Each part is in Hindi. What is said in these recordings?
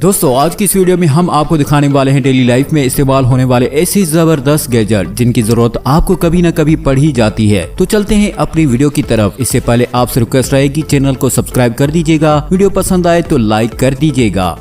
दोस्तों आज की इस वीडियो में हम आपको दिखाने वाले हैं डेली लाइफ में इस्तेमाल होने वाले ऐसी जबरदस्त गैजेट जिनकी जरूरत आपको कभी न कभी पड़ ही जाती है। तो चलते हैं अपनी वीडियो की तरफ। इससे पहले आपसे रिक्वेस्ट रहेगी चैनल को सब्सक्राइब कर दीजिएगा, वीडियो पसंद आए तो लाइक कर दीजिएगा।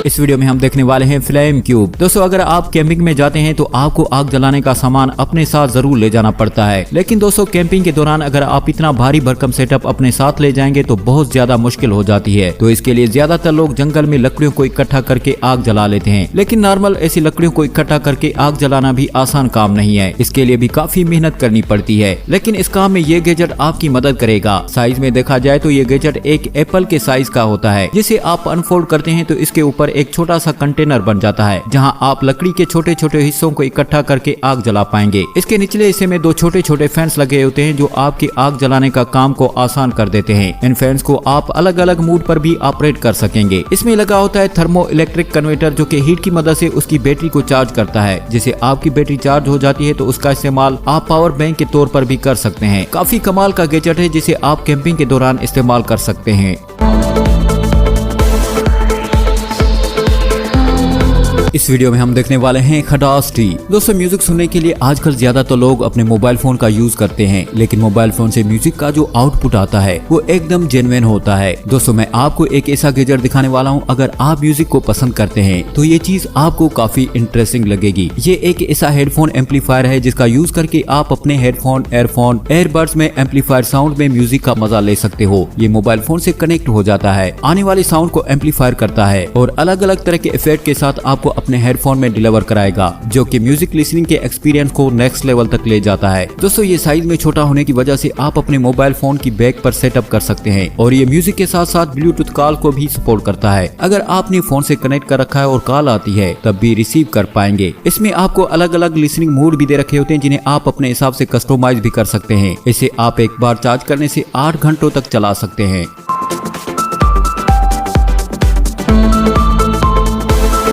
इस वीडियो में हम देखने वाले हैं फ्लेम क्यूब। दोस्तों अगर आप कैंपिंग में जाते हैं तो आपको आग जलाने का सामान अपने साथ जरूर ले जाना पड़ता है, लेकिन दोस्तों कैंपिंग के दौरान अगर आप इतना भारी भरकम सेटअप अपने साथ ले जाएंगे तो बहुत ज्यादा मुश्किल हो जाती है। तो इसके लिए ज्यादातर लोग जंगल में लकड़ियों को इकट्ठा करके आग जला लेते हैं, लेकिन नॉर्मल ऐसी लकड़ियों को इकट्ठा करके आग जलाना भी आसान काम नहीं है। इसके लिए भी काफी मेहनत करनी पड़ती है, लेकिन इस काम में ये गैजेट आपकी मदद करेगा। साइज में देखा जाए तो ये गैजेट एक एप्पल के साइज का होता है, जिसे आप अनफोल्ड करते हैं तो इसके ऊपर एक छोटा सा कंटेनर बन जाता है, जहां आप लकड़ी के छोटे छोटे हिस्सों को इकट्ठा करके आग जला पाएंगे। इसके निचले हिस्से में दो छोटे छोटे फैंस लगे होते हैं जो आपकी आग जलाने का काम को आसान कर देते हैं। इन फैंस को आप अलग अलग मूड पर भी ऑपरेट कर सकेंगे। इसमें लगा होता है थर्मो इलेक्ट्रिक कन्वर्टर जो कि हीट की मदद से उसकी बैटरी को चार्ज करता है। जिसे आपकी बैटरी चार्ज हो जाती है तो उसका इस्तेमाल आप पावर बैंक के तौर पर भी कर सकते हैं। काफी कमाल का गैजेट है जिसे आप कैंपिंग के दौरान इस्तेमाल कर सकते हैं। इस वीडियो में हम देखने वाले हैं खटास टी। दोस्तों म्यूजिक सुनने के लिए आजकल ज्यादातर लोग अपने मोबाइल फोन का यूज करते हैं, लेकिन मोबाइल फोन से म्यूजिक का जो आउटपुट आता है वो एकदम जेन्युइन होता है। दोस्तों मैं आपको एक ऐसा गैजेट दिखाने वाला हूं, अगर आप म्यूजिक को पसंद करते हैं तो ये चीज आपको काफी इंटरेस्टिंग लगेगी। ये एक ऐसा हेडफोन एम्पलीफायर है जिसका यूज करके आप अपने हेडफोन, एयरफोन, एयरबड्स में एम्पलीफायर साउंड में म्यूजिक का मजा ले सकते हो। ये मोबाइल फोन से कनेक्ट हो जाता है, आने वाले साउंड को एम्पलीफायर करता है और अलग अलग तरह के इफेक्ट के साथ आपको अपने हेडफोन में डिलीवर कराएगा, जो कि म्यूजिक लिसनिंग के एक्सपीरियंस को नेक्स्ट लेवल तक ले जाता है। दोस्तों ये साइज में छोटा होने की वजह से आप अपने मोबाइल फोन की बैक पर सेटअप कर सकते हैं और ये म्यूजिक के साथ साथ ब्लूटूथ कॉल को भी सपोर्ट करता है। अगर आपने फोन से कनेक्ट कर रखा है और कॉल आती है तब भी रिसीव कर पाएंगे। इसमें आपको अलग अलग लिसनिंग मोड भी दे रखे होते हैं जिन्हें आप अपने हिसाब से कस्टमाइज भी कर सकते हैं। इसे आप एक बार चार्ज करने से 8 घंटों तक चला सकते हैं।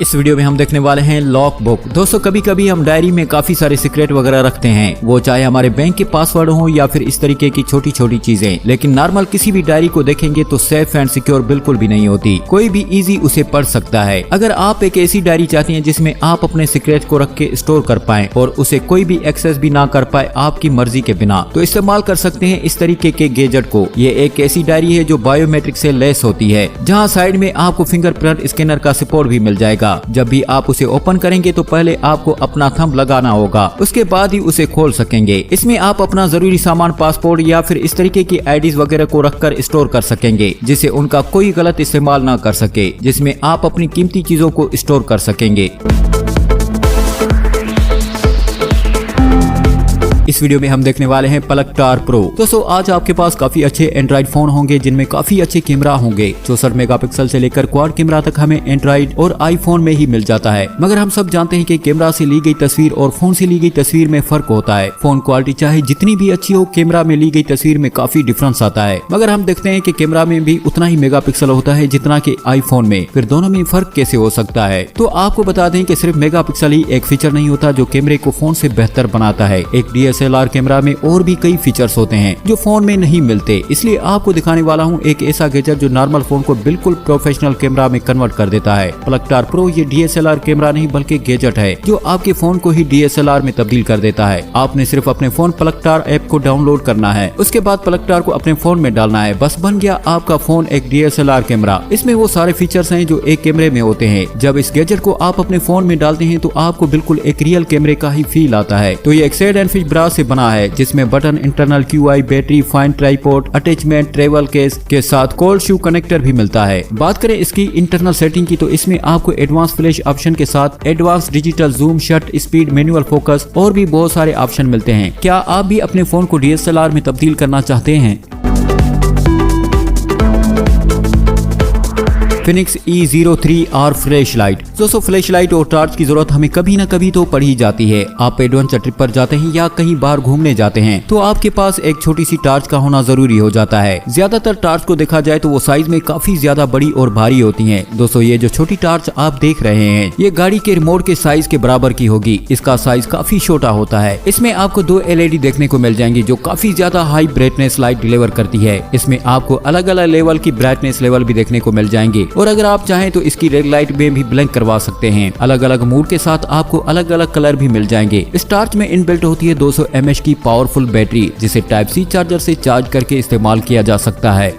इस वीडियो में हम देखने वाले हैं लॉक बुक। दोस्तों कभी कभी हम डायरी में काफी सारे सीक्रेट वगैरह रखते हैं, वो चाहे हमारे बैंक के पासवर्ड हो या फिर इस तरीके की छोटी छोटी चीजें, लेकिन नॉर्मल किसी भी डायरी को देखेंगे तो सेफ एंड सिक्योर बिल्कुल भी नहीं होती। कोई भी इजी उसे पढ़ सकता है। अगर आप एक ऐसी डायरी चाहती हैं जिसमें आप अपने सीक्रेट को रख के स्टोर कर पाएं और उसे कोई भी एक्सेस भी ना कर पाए आपकी मर्जी के बिना, तो इस्तेमाल कर सकते हैं इस तरीके के गैजेट को। ये एक ऐसी डायरी है जो बायोमेट्रिक से लेस होती है, जहाँ साइड में आपको फिंगरप्रिंट स्कैनर का सपोर्ट भी मिल जाएगा। जब भी आप उसे ओपन करेंगे तो पहले आपको अपना थंब लगाना होगा, उसके बाद ही उसे खोल सकेंगे। इसमें आप अपना जरूरी सामान, पासपोर्ट या फिर इस तरीके की आईडीज वगैरह को रखकर स्टोर कर सकेंगे, जिसे उनका कोई गलत इस्तेमाल ना कर सके, जिसमें आप अपनी कीमती चीजों को स्टोर कर सकेंगे। इस वीडियो में हम देखने वाले हैं प्लगटार प्रो। दोस्तों आज आपके पास काफी अच्छे एंड्रॉइड फोन होंगे जिनमें काफी अच्छे कैमरा होंगे। 64 मेगापिक्सल से लेकर क्वाड कैमरा तक हमें एंड्रॉइड और आईफोन में ही मिल जाता है, मगर हम सब जानते हैं कि कैमरा से ली गई तस्वीर और फोन से ली गई तस्वीर में फर्क होता है। फोन क्वालिटी चाहे जितनी भी अच्छी हो, कैमरा में ली गई तस्वीर में काफी डिफरेंस आता है। मगर हम देखते हैं कि कैमरा में भी उतना ही मेगापिक्सल होता है जितना कि आईफोन में। फिर दोनों में फर्क कैसे हो सकता है? तो आपको बता दें कि सिर्फ मेगापिक्सल ही एक फीचर नहीं होता जो कैमरे को फोन से बेहतर बनाता है। एक DSLR कैमरा में और भी कई फीचर्स होते हैं जो फोन में नहीं मिलते, इसलिए आपको दिखाने वाला हूं एक ऐसा गैजेट जो नॉर्मल फोन को बिल्कुल प्रोफेशनल कैमरा में कन्वर्ट कर देता है। प्लगटार प्रो ये DSLR कैमरा नहीं बल्कि गैजेट है जो आपके फोन को ही DSLR में तब्दील कर देता है। आपने सिर्फ अपने फोन प्लगटार ऐप को डाउनलोड करना है, उसके बाद प्लगटार को अपने फोन में डालना है, बस बन गया आपका फोन एक DSLR कैमरा। इसमें वो सारे फीचर्स हैं जो एक कैमरे में होते हैं। जब इस गैजेट को आप अपने फोन में डालते हैं तो आपको बिल्कुल एक रियल कैमरे का ही फील आता है। तो ये एक सेड एंड फिश ब्रास से बना है जिसमें button, internal QI, battery, fine tripod, attachment, travel case के साथ कोल्ड शू कनेक्टर भी मिलता है। बात करें इसकी इंटरनल सेटिंग की तो इसमें आपको एडवांस फ्लैश ऑप्शन के साथ advance digital zoom, shut speed, manual focus और भी बहुत सारे ऑप्शन मिलते हैं। क्या आप भी अपने फोन को DSLR में तब्दील करना चाहते हैं? Phoenix E03R flash light. दोस्तों फ्लैश लाइट और टॉर्च की जरूरत हमें कभी न कभी तो पड़ ही जाती है। आप एडवेंचर ट्रिप पर जाते हैं या कहीं बाहर घूमने जाते हैं तो आपके पास एक छोटी सी टॉर्च का होना जरूरी हो जाता है। ज्यादातर टॉर्च को देखा जाए तो वो साइज में काफी ज्यादा बड़ी और भारी होती है। दोस्तों ये जो छोटी टॉर्च आप देख रहे हैं ये गाड़ी के रिमोट के साइज के बराबर की होगी। इसका साइज काफी छोटा होता है। इसमें आपको 2 LED देखने को मिल जाएंगी जो काफी ज्यादा हाई ब्राइटनेस लाइट डिलीवर करती है। इसमें आपको अलग अलग लेवल की ब्राइटनेस लेवल भी देखने को मिल जाएंगे और अगर आप चाहें तो इसकी रेड लाइट में भी ब्लिंक करवा सकते हैं। अलग अलग मूड के साथ आपको अलग अलग कलर भी मिल जाएंगे। इस टॉर्च में इनबिल्ट होती है 200 mAh की पावरफुल बैटरी जिसे टाइप C चार्जर से चार्ज करके इस्तेमाल किया जा सकता है।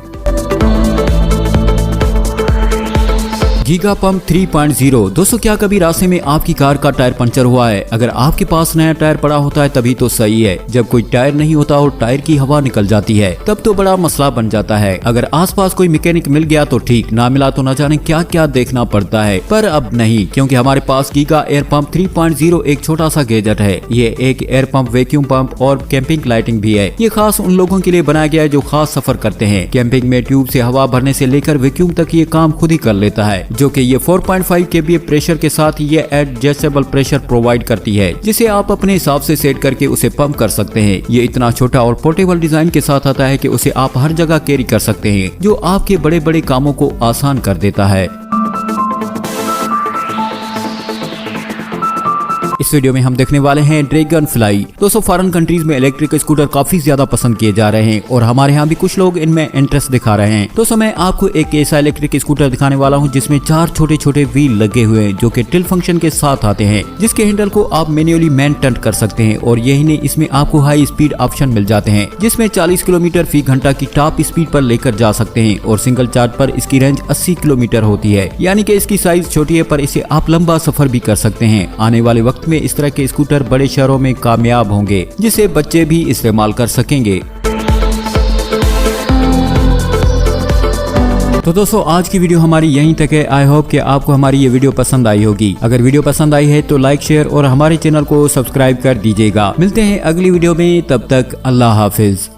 Giga pump 3.0। दोस्तों क्या कभी रास्ते में आपकी कार का टायर पंचर हुआ है? अगर आपके पास नया टायर पड़ा होता है तभी तो सही है। जब कोई टायर नहीं होता और टायर की हवा निकल जाती है तब तो बड़ा मसला बन जाता है। अगर आसपास कोई मैकेनिक मिल गया तो ठीक, ना मिला तो न जाने क्या क्या देखना पड़ता है। पर अब नहीं, क्योंकि हमारे पास गीगा एयर पंप 3.0 एक छोटा सा गैजेट है। ये एक एयर पंप, वैक्यूम पंप और कैंपिंग लाइटिंग भी है। ये खास उन लोगों के लिए बनाया गया है जो खास सफर करते हैं। कैंपिंग में ट्यूब से हवा भरने से लेकर वैक्यूम तक ये काम खुद ही कर लेता है, जो कि ये 4.5 kPa प्रेशर के साथ ये एडजस्टेबल प्रेशर प्रोवाइड करती है जिसे आप अपने हिसाब से सेट करके उसे पंप कर सकते हैं। ये इतना छोटा और पोर्टेबल डिजाइन के साथ आता है कि उसे आप हर जगह कैरी कर सकते हैं, जो आपके बड़े बड़े कामों को आसान कर देता है। इस वीडियो में हम देखने वाले हैं ड्रैगन फ्लाई। दोस्तों फॉरेन कंट्रीज में इलेक्ट्रिक स्कूटर काफी ज्यादा पसंद किए जा रहे हैं और हमारे यहाँ भी कुछ लोग इनमें इंटरेस्ट दिखा रहे हैं। दोस्तों मैं आपको एक ऐसा इलेक्ट्रिक स्कूटर दिखाने वाला हूँ जिसमें 4 छोटे छोटे व्हील लगे हुए हैं जो कि टिल्ट फंक्शन के साथ आते हैं, जिसके हैंडल को आप मैन्युअली मेंटेन कर सकते हैं। और यही नहीं, इसमें आपको हाई स्पीड ऑप्शन मिल जाते हैं जिसमें 40 किलोमीटर फी घंटा की टॉप स्पीड पर लेकर जा सकते हैं और सिंगल चार्ज पर इसकी रेंज 80 किलोमीटर होती है। यानी कि इसकी साइज छोटी है पर इसे आप लंबा सफर भी कर सकते हैं। आने वाले वक्त में इस तरह के स्कूटर बड़े शहरों में कामयाब होंगे जिसे बच्चे भी इस्तेमाल कर सकेंगे। तो दोस्तों आज की वीडियो हमारी यहीं तक है। आई होप कि आपको हमारी ये वीडियो पसंद आई होगी। अगर वीडियो पसंद आई है तो लाइक, शेयर और हमारे चैनल को सब्सक्राइब कर दीजिएगा। मिलते हैं अगली वीडियो में, तब तक अल्लाह हाफिज।